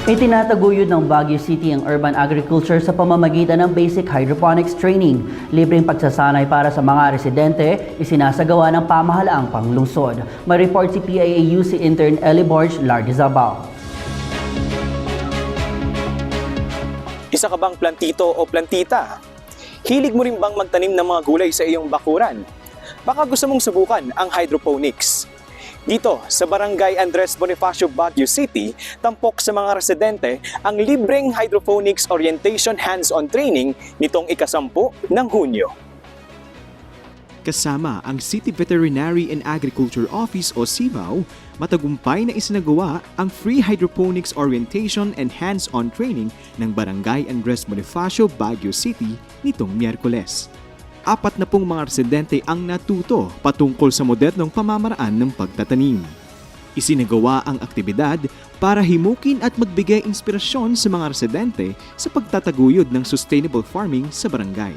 Itinataguyod ng Baguio City ang urban agriculture sa pamamagitan ng basic hydroponics training. Libreng pagsasanay para sa mga residente, isinasagawa ng pamahalaang panglungsod. May report si PIAUC Intern Ellie Borge Lardizabal. Isa ka bang plantito o plantita? Hilig mo rin bang magtanim ng mga gulay sa iyong bakuran? Baka gusto mong subukan ang hydroponics. Dito sa Barangay Andres Bonifacio, Baguio City, tampok sa mga residente ang libreng hydroponics orientation hands-on training nitong ika-10 ng Hunyo. Kasama ang City Veterinary and Agriculture Office o CVAO, matagumpay na isinagawa ang free hydroponics orientation and hands-on training ng Barangay Andres Bonifacio, Baguio City nitong Miyerkules. 40 mga residente ang natuto patungkol sa modernong pamamaraan ng pagtatanim. Isinagawa ang aktibidad para himukin at magbigay inspirasyon sa mga residente sa pagtataguyod ng sustainable farming sa barangay.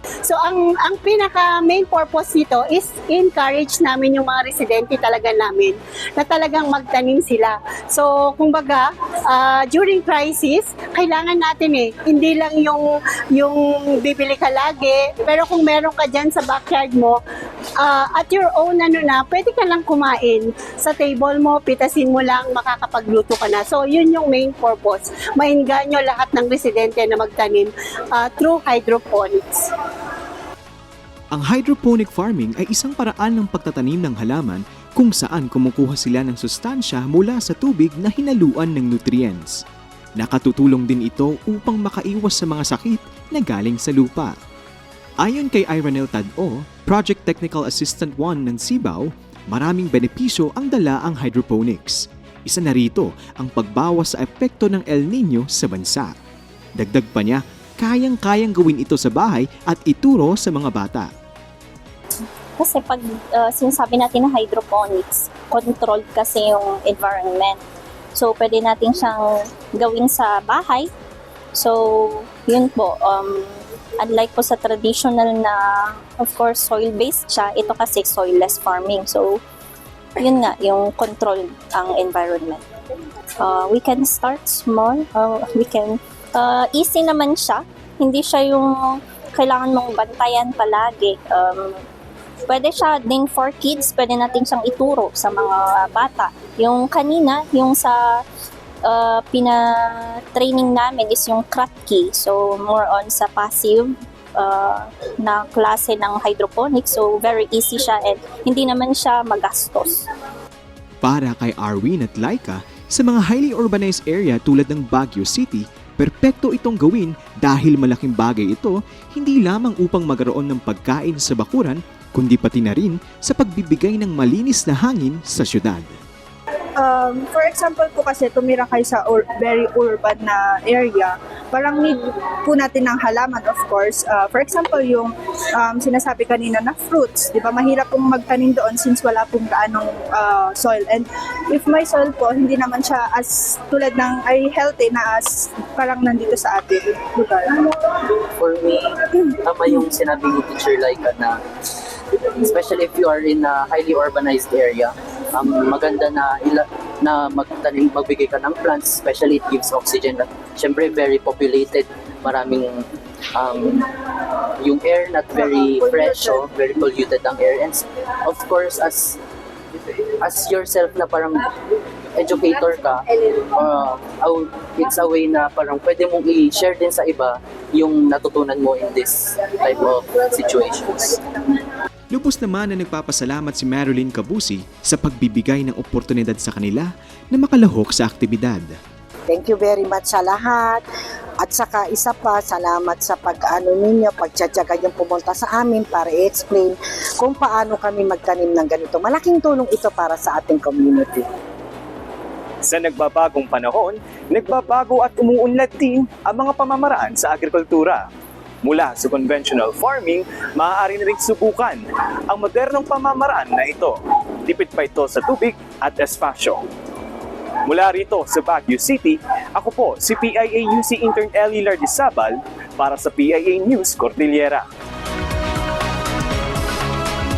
So ang pinaka main purpose nito is encourage namin yung mga residente talaga namin na talagang magtanim sila. So kumbaga during crisis kailangan natin hindi lang yung bibili ka lagi, pero kung meron ka diyan sa backyard mo at your own pwede ka lang kumain sa table mo, pitasin mo lang, makakapagluto ka na. So yun yung main purpose. Maengganyo lahat ng residente na magtanim through hydroponics. Ang hydroponic farming ay isang paraan ng pagtatanim ng halaman kung saan kumukuha sila ng sustansya mula sa tubig na hinaluan ng nutrients. Nakatutulong din ito upang makaiwas sa mga sakit na galing sa lupa. Ayon kay Iranel Tado, Project Technical Assistant 1 ng CVAO, maraming benepisyo ang dala ang hydroponics. Isa na rito ang pagbawas sa epekto ng El Nino sa bansa. Dagdag pa niya, kayang-kayang gawin ito sa bahay at ituro sa mga bata. Kasi pag sinasabi natin na hydroponics, controlled kasi yung environment. So, pwede natin siyang gawin sa bahay. So, yun po. Unlike po sa traditional na, of course, soil-based siya, ito kasi soilless farming. So, yun nga, yung controlled ang environment. We can start small. Easy naman siya. Hindi siya yung kailangan mong bantayan palagi. Pwede siya din for kids, pwede natin siyang ituro sa mga bata. Yung kanina, yung sa pina-training namin is yung Kratky. So, more on sa passive na klase ng hydroponics. So, very easy siya and hindi naman siya magastos. Para kay Arwin at Laika, sa mga highly urbanized area tulad ng Baguio City, perpekto itong gawin dahil malaking bagay ito hindi lamang upang magkaroon ng pagkain sa bakuran, kundi pati na rin sa pagbibigay ng malinis na hangin sa syudad. For example po kasi tumira kayo sa very urban na area, parang need po natin ng halaman, of course. For example, yung sinasabi kanina na fruits, di ba? Mahirap pong magtanim doon since wala pong gaanong soil. And if may soil po, hindi naman siya as tulad ng ay healthy na as parang nandito sa ating lugar. For me, tama yung sinabi ni Teacher Laika na especially if you are in a highly urbanized area, maganda na magbigay ka ng plants, especially it gives oxygen. At syempre very populated, maraming yung air not very fresh, very polluted ang air. And of course, as yourself na parang educator ka, it's a way na parang pwede mong i-share din sa iba yung natutunan mo in this type of situations. Lubos naman na nagpapasalamat si Marilyn Cabusi sa pagbibigay ng oportunidad sa kanila na makalahok sa aktibidad. Thank you very much sa lahat. At saka isa pa, salamat sa ninyo, pagtsatsaga yung pumunta sa amin para i-explain kung paano kami magtanim ng ganito. Malaking tulong ito para sa ating community. Sa nagbabagong panahon, nagbabago at umuunlad din ang mga pamamaraan sa agrikultura. Mula sa conventional farming, maaari na rin subukan ang modernong pamamaraan na ito. Tipid pa ito sa tubig at espasyo. Mula rito sa Baguio City, ako po si PIAUC Intern Ellie Lardizabal para sa PIA News Cordillera.